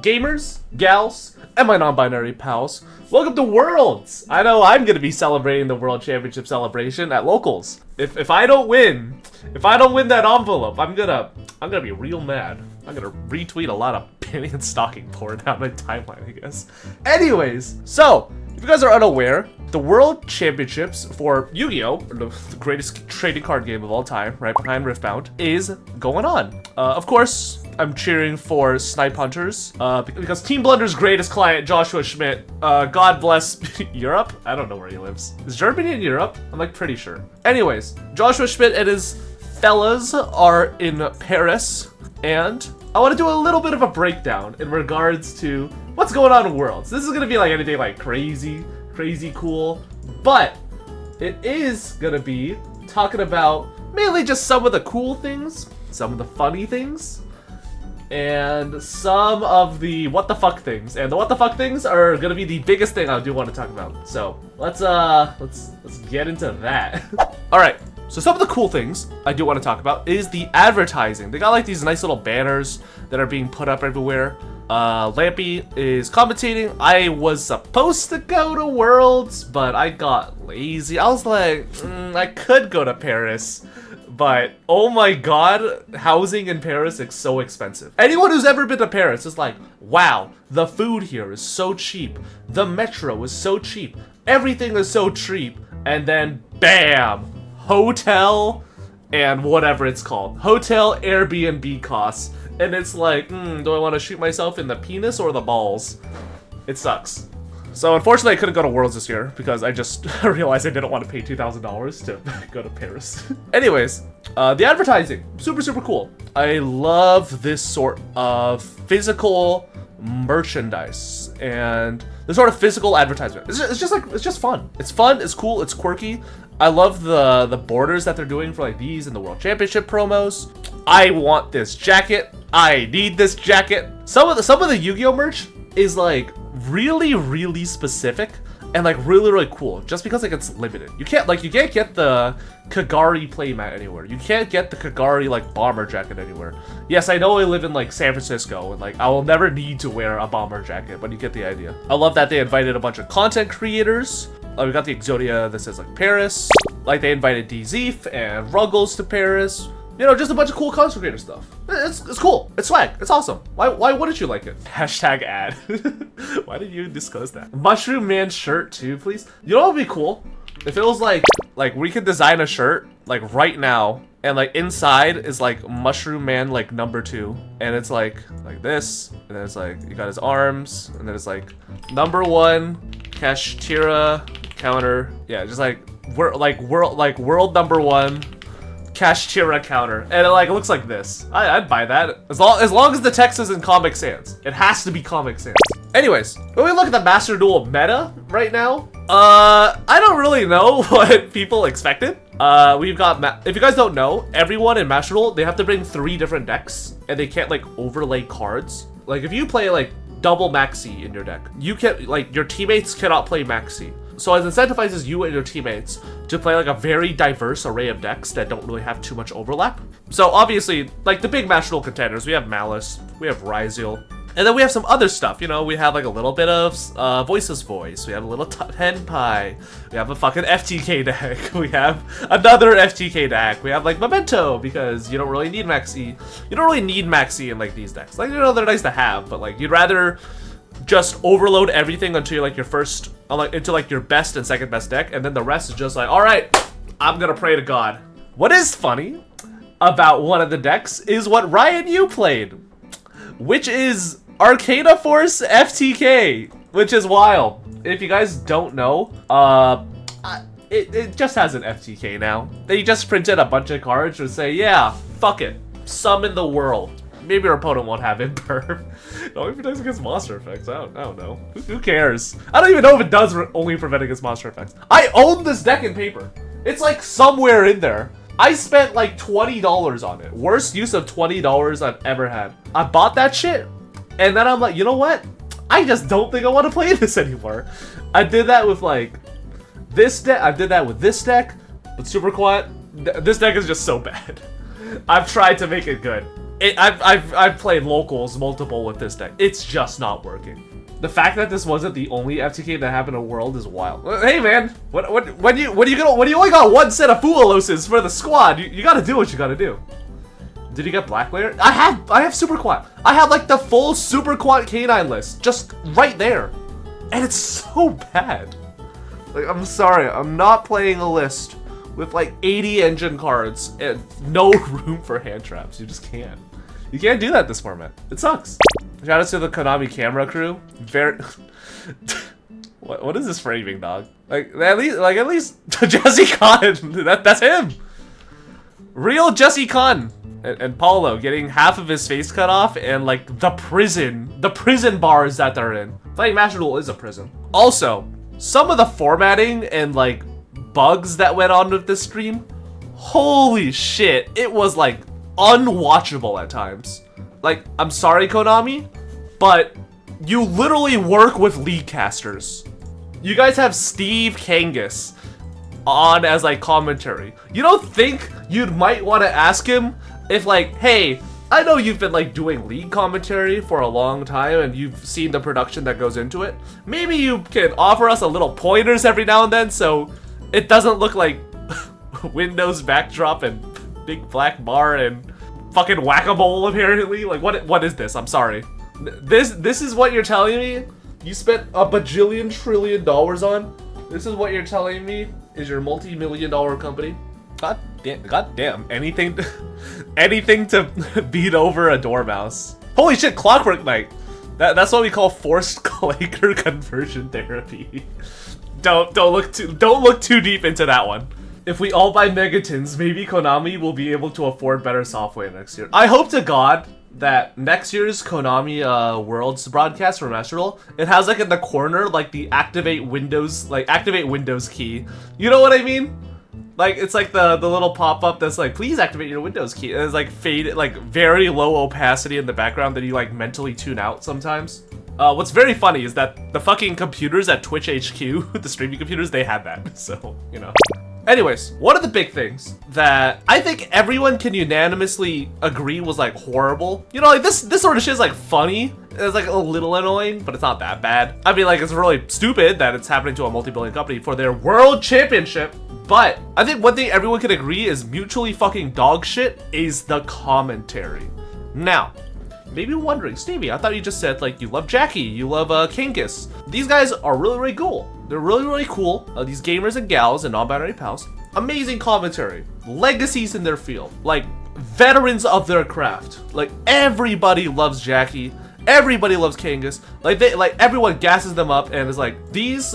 Gamers, gals, and my non-binary pals, welcome to Worlds! I know I'm gonna be celebrating the World Championship celebration at locals. If I don't win that envelope, I'm gonna be real mad. I'm gonna retweet a lot of penny and stocking porn down my timeline, I guess. Anyways, so if you guys are unaware, the World Championships for Yu-Gi-Oh!, the greatest trading card game of all time, right behind Riftbound, is going on. Of course, I'm cheering for Snipe Hunters, because Team Blunder's greatest client, Joshua Schmidt, God bless Europe? I don't know where he lives. Is Germany in Europe? I'm like pretty sure. Anyways, Joshua Schmidt and his fellas are in Paris, and I want to do a little bit of a breakdown in regards to what's going on in Worlds. This is going to be like anything like crazy cool, but it is going to be talking about mainly just some of the cool things, some of the funny things, and some of the what the fuck things. And the what the fuck things are going to be the biggest thing I do want to talk about. So let's get into that. All right. So some of the cool things I do want to talk about is the advertising. They got like these nice little banners that are being put up everywhere. Lampy is commentating. I was supposed to go to Worlds, but I got lazy. I was like, I could go to Paris, but oh my god, housing in Paris is so expensive. Anyone who's ever been to Paris is like, wow, the food here is so cheap. The metro is so cheap. Everything is so cheap. And then bam, hotel and whatever it's called. Hotel Airbnb costs. And it's like, do I want to shoot myself in the penis or the balls? It sucks. So unfortunately I couldn't go to Worlds this year because I just realized I didn't want to pay $2,000 to go to Paris. Anyways, the advertising, super cool. I love this sort of physical merchandise and the sort of physical advertisement. It's just fun. It's fun, it's cool, it's quirky. I love the borders that they're doing for like these and the World Championship promos. I want this jacket. I need this jacket. Some of the Yu-Gi-Oh merch is like really specific and like really cool just because like it's limited. You can't get the Kagari playmat anywhere. You can't get the Kagari like bomber jacket anywhere. Yes, I know I live in like San Francisco and like I will never need to wear a bomber jacket, but you get the idea. I love that they invited a bunch of content creators. We got the Exodia that says like Paris. Like they invited DZeef and Ruggles to Paris. You know, just a bunch of cool content creator stuff. It's cool. It's swag. It's awesome. Why wouldn't you like it? Hashtag ad. Why did you disclose that? Mushroom Man shirt too, please. You know what would be cool? If it was like we could design a shirt like right now and like inside is like Mushroom Man like #2 and it's like this and then it's like you got his arms and then it's like #1 Kashtira counter. Yeah, just like world #1 Kashtira counter, and it like looks like this. I'd buy that as long as the text is in Comic Sans. It has to be Comic Sans. Anyways, when we look at the Master Duel meta right now, I don't really know what people expected. We've got if you guys don't know, everyone in Master Duel they have to bring 3 different decks, and they can't like overlay cards. Like if you play like double Maxi in your deck, you can't like your teammates cannot play Maxi. So it incentivizes you and your teammates to play like a very diverse array of decks that don't really have too much overlap. So obviously, like the big Master Duel contenders, we have Malice, we have Ryzeal, and then we have some other stuff. You know, we have like a little bit of Voiceless Voice, we have a little Henpai, we have a fucking FTK deck, we have another FTK deck, we have like Memento, because you don't really need Maxi. You don't really need Maxi in like these decks. Like, you know, they're nice to have, but like you'd rather just overload everything until like your first, into like your best and second best deck, and then the rest is just like, all right, I'm gonna pray to God. What is funny about one of the decks is what Ryan Yu played, which is Arcana Force FTK, which is wild. If you guys don't know, it just has an FTK now. They just printed a bunch of cards and say, yeah, fuck it, summon the world. Maybe our opponent won't have Imperv. No, it protects against monster effects. I don't know. Who cares? I don't even know if it does only prevent against monster effects. I own this deck in paper. It's like somewhere in there. I spent like $20 on it. Worst use of $20 I've ever had. I bought that shit, and then I'm like, you know what? I just don't think I want to play this anymore. I did that with like this deck. I did that with this deck, but Super Quiet. This deck is just so bad. I've tried to make it good. I've played locals multiple with this deck. It's just not working. The fact that this wasn't the only FTK that happened in World is wild. Hey man, when you only got one set of Fualoses for the squad, you gotta do what you gotta do. Did you get Black Layer? I have Super Quant. I have like the full Super Quant Canine list just right there, and it's so bad. Like, I'm sorry, I'm not playing a list with like 80 engine cards and no room for hand traps. You just can't. You can't do that this format. It sucks. Shout out to the Konami camera crew. Very. What is this framing, dog? Like at least Jesse Khan. That's him. Real Jesse Khan and Paulo getting half of his face cut off and like the prison bars that they're in. Playing Master Duel is a prison. Also, some of the formatting and like bugs that went on with this stream, holy shit, it was like unwatchable at times. Like, I'm sorry, Konami, but you literally work with league casters. You guys have Steve Kangas on as like commentary. You don't think you might want to ask him if like, hey, I know you've been like doing league commentary for a long time and you've seen the production that goes into it. Maybe you can offer us a little pointers every now and then so it doesn't look like Windows backdrop and big black bar and fucking whack-a-mole apparently. Like what is this? I'm sorry. This is what you're telling me you spent a bajillion trillion dollars on? This is what you're telling me is your multi-million-dollar company? God damn. Anything to beat over a dormouse. Holy shit, Clockwork Knight. That's what we call forced Quaker conversion therapy. Don't look too deep into that one. If we all buy Megatons, maybe Konami will be able to afford better software next year. I hope to God that next year's Konami Worlds broadcast for Master Duel, it has like in the corner like the activate Windows key. You know what I mean? Like it's like the little pop-up that's like, please activate your Windows key. And it's like faded, like very low opacity in the background that you like mentally tune out sometimes. What's very funny is that the fucking computers at Twitch HQ, the streaming computers, they had that. So, you know. Anyways, one of the big things that I think everyone can unanimously agree was like horrible. You know, like this sort of shit is like funny. It's like a little annoying, but it's not that bad. I mean, like it's really stupid that it's happening to a multi-billion company for their world championship. But I think one thing everyone can agree is mutually fucking dog shit is the commentary. Now, maybe you're wondering, Stevie, I thought you just said like you love Jackie, you love Kinkus. These guys are really cool. They're really cool. These gamers and gals and non-binary pals. Amazing commentary. Legacies in their field. Like veterans of their craft. Like everybody loves Jackie. Everybody loves Kangas. Like everyone gasses them up and is like, these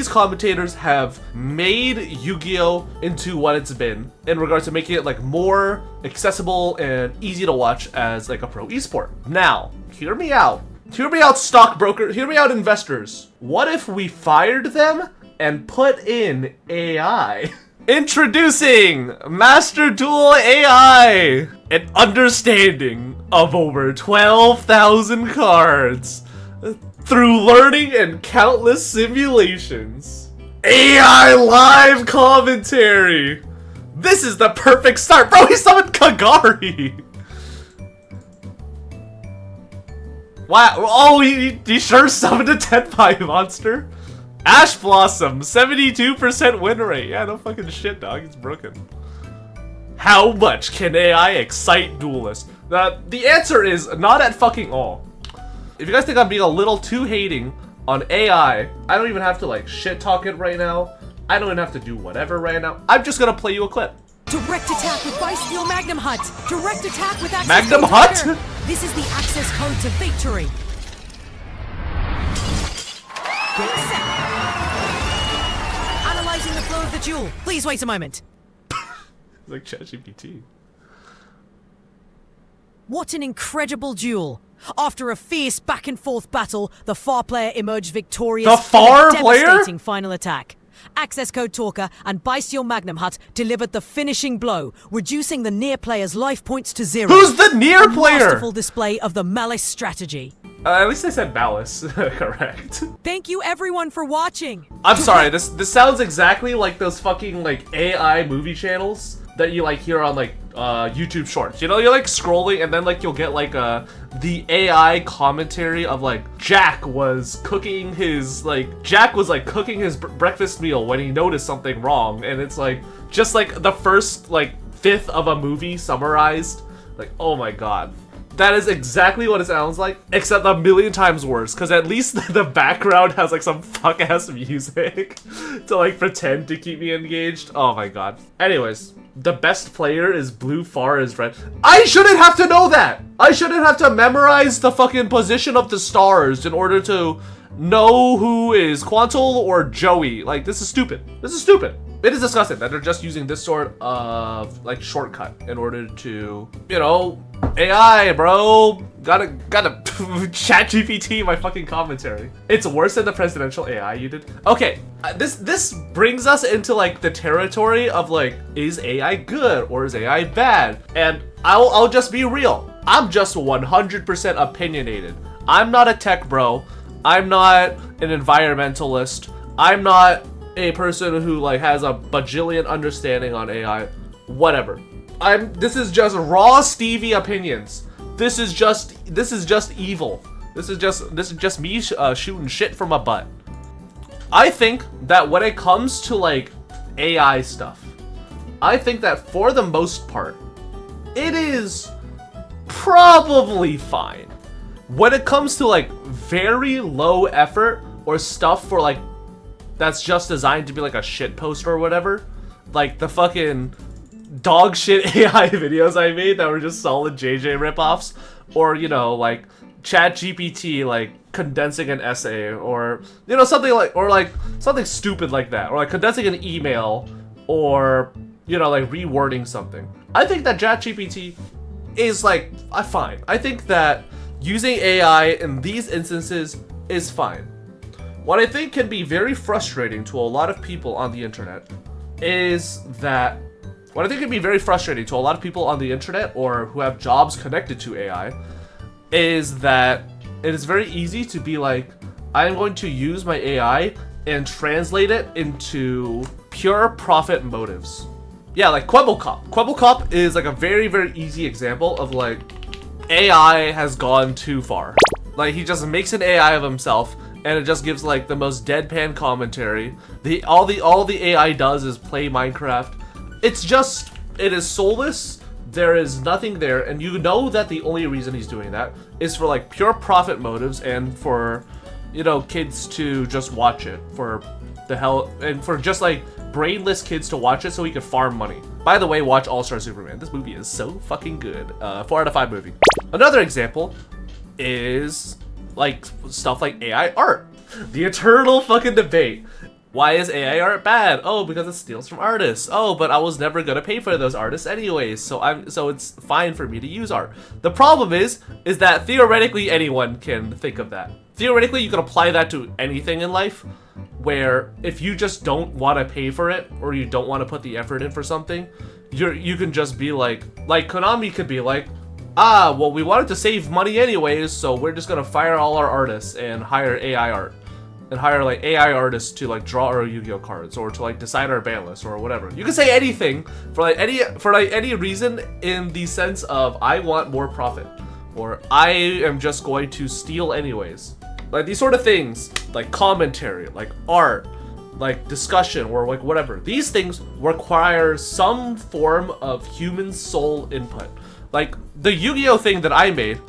commentators have made Yu-Gi-Oh! Into what it's been in regards to making it like more accessible and easy to watch as like a pro esport. Now, hear me out. Hear me out, stockbroker. Hear me out, investors. What if we fired them and put in AI? Introducing Master Duel AI! An understanding of over 12,000 cards through learning and countless simulations. AI live commentary! This is the perfect start! Bro, he summoned Kagari! Wow, oh, he sure summoned a 10-5 monster. Ash Blossom, 72% win rate. Yeah, no fucking shit, dog. It's broken. How much can AI excite duelists? The answer is not at fucking all. If you guys think I'm being a little too hating on AI, I don't even have to like shit talk it right now. I don't even have to do whatever right now. I'm just gonna play you a clip. Direct attack with Bisteel Magnum Hut. Direct attack with access Magnum code Hut? Twitter. This is the access code to victory. Get set. Analyzing the flow of the duel. Please wait a moment. Like ChatGPT. What an incredible duel. After a fierce back and forth battle, the far player emerged victorious. The far in a player? devastating final attack. Access code Talker and Bisteel Magnum Hut delivered the finishing blow, reducing the near player's life points to 0. Who's the near player? Masterful display of the Malice strategy. At least I said Malice. Correct. Thank you everyone for watching. I'm sorry, this sounds exactly like those fucking like AI movie channels that you like hear on like YouTube Shorts. You know, you're like scrolling and then like you'll get like the AI commentary of like Jack was cooking his breakfast meal when he noticed something wrong, and it's like just like the first like fifth of a movie summarized. Like, oh my god. That is exactly what it sounds like, except a million times worse, because at least the background has like some fuck-ass music to like pretend to keep me engaged. Oh my god. Anyways, the best player is blue, far is red. I shouldn't have to know that! I shouldn't have to memorize the fucking position of the stars in order to know who is Quantul or Joey. Like, this is stupid. This is stupid. It is disgusting that they're just using this sort of like shortcut in order to, you know, AI, bro. Gotta chat GPT my fucking commentary. It's worse than the presidential AI you did. Okay, this brings us into like the territory of like, is AI good or is AI bad? And I'll just be real. I'm just 100% opinionated. I'm not a tech bro. I'm not an environmentalist. I'm not a person who like has a bajillion understanding on AI. Whatever. This is just raw Stevie opinions. This is just evil. This is just me shooting shit from a butt. I think that when it comes to like AI stuff, I think that for the most part, it is probably fine. When it comes to like very low effort or stuff for like that's just designed to be like a shit post or whatever, like the fucking dog shit AI videos I made that were just solid JJ ripoffs, or you know, like Chat GPT like condensing an essay, or you know, something like, or like something stupid like that, or like condensing an email, or you know, like rewording something. I think that Chat GPT is like fine. I think that using AI in these instances is fine. What I think can be very frustrating to a lot of people on the internet is that or who have jobs connected to AI is that it is very easy to be like, I'm going to use my AI and translate it into pure profit motives. Yeah, like Kwebbelkop. Kwebbelkop is like a very, very easy example of like AI has gone too far. Like he just makes an AI of himself and it just gives like the most deadpan commentary. All the AI does is play Minecraft. It is soulless. There is nothing there, and you know that the only reason he's doing that is for like pure profit motives and for, you know, kids to just watch it for the hell, and for just like brainless kids to watch it so he could farm money. By the way, watch All-Star Superman. This movie is so fucking good. 4 out of 5 movie. Another example is like stuff like AI art. The eternal fucking debate. Why is AI art bad? Oh, because it steals from artists. Oh, but I was never gonna pay for those artists anyways, so it's fine for me to use art. The problem is that theoretically anyone can think of that. Theoretically, you can apply that to anything in life, where if you just don't want to pay for it, or you don't want to put the effort in for something, you can just be like Konami could be like, ah, well, we wanted to save money anyways, so we're just gonna fire all our artists and hire AI art. And hire like AI artists to like draw our Yu-Gi-Oh cards, or to like decide our ban list, or whatever. You can say anything for any reason in the sense of I want more profit, or I am just going to steal anyways. Like these sort of things, like commentary, like art, like discussion, or like whatever. These things require some form of human soul input. Like the Yu-Gi-Oh thing that I made.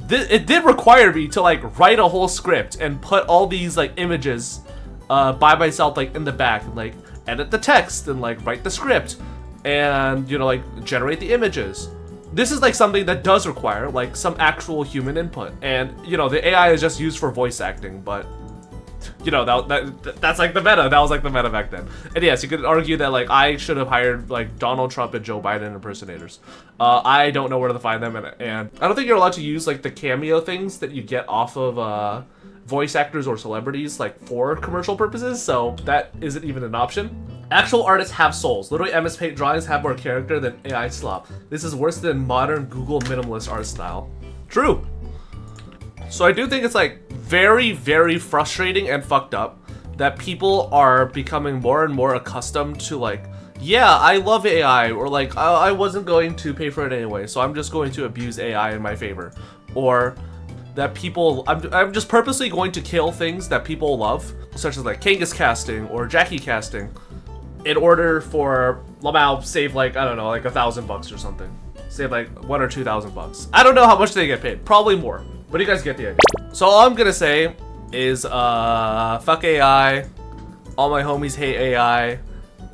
It did require me to like write a whole script and put all these like images by myself like in the back, and like edit the text and like write the script and, you know, like generate the images. This is like something that does require like some actual human input, and you know, the AI is just used for voice acting, but you know, that's like the meta. That was like the meta back then. And yes, you could argue that like I should have hired like Donald Trump and Joe Biden impersonators. I don't know where to find them, and I don't think you're allowed to use like the cameo things that you get off of voice actors or celebrities like for commercial purposes, so that isn't even an option. Actual artists have souls. Literally, MS Paint drawings have more character than AI slop. This is worse than modern Google minimalist art style. True. So I do think it's like very, very frustrating and fucked up that people are becoming more and more accustomed to like yeah, I love AI, or like, I wasn't going to pay for it anyway, so I'm just going to abuse AI in my favor. Or that people, I'm just purposely going to kill things that people love, such as like Kangas casting or Jackie casting, in order for Lamau save like, I don't know, like $1,000 or something. Save like $1,000 or $2,000. I don't know how much they get paid, probably more, but you guys get the idea. So all I'm gonna say is, fuck AI, all my homies hate AI,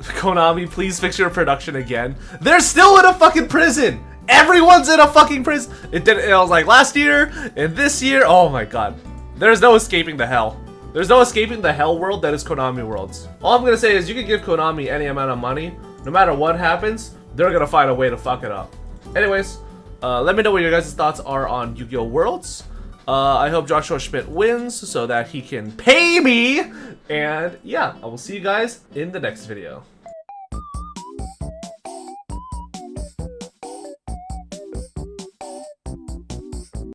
Konami, please fix your production again. They're still in a fucking prison! Everyone's in a fucking prison! It was like last year, and this year, oh my god. There's no escaping the hell. There's no escaping the hell world that is Konami Worlds. All I'm gonna say is you can give Konami any amount of money, no matter what happens, they're gonna find a way to fuck it up. Anyways, let me know what your guys' thoughts are on Yu-Gi-Oh! Worlds. I hope Joshua Schmidt wins so that he can pay me. And yeah, I will see you guys in the next video.